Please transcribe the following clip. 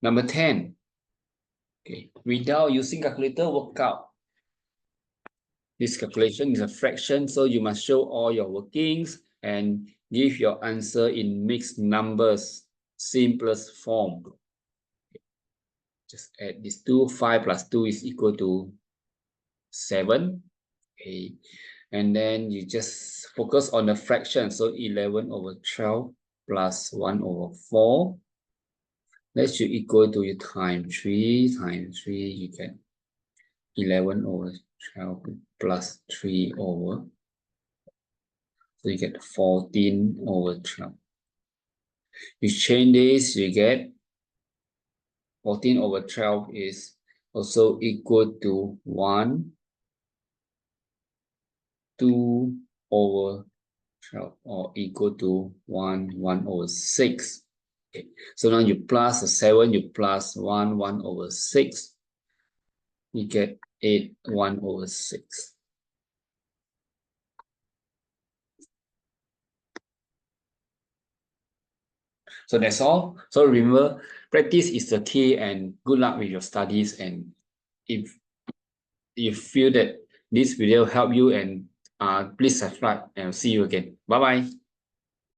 Number 10. Okay, without using calculator, work out. This calculation is a fraction, so you must show all your workings and give your answer in mixed numbers, simplest form. Just add these two. 5 plus 2 is equal to 7. Okay, and then you just focus on the fraction. So 11 over 12 plus 1 over 4. That should equal to your times 3 times 3. You get 11 over 12 plus 3 over. So you get 14 over 12. You change this, you get 14 over 12 is also equal to 1, 2 over 12, or equal to 1 over 6. Okay. So now you plus the 7, you plus 1 over 6. You get 8, 1 over 6. So that's all. So remember, practice is the key, and good luck with your studies. And if you feel that this video helped you, and please subscribe, and I'll see you again. Bye bye.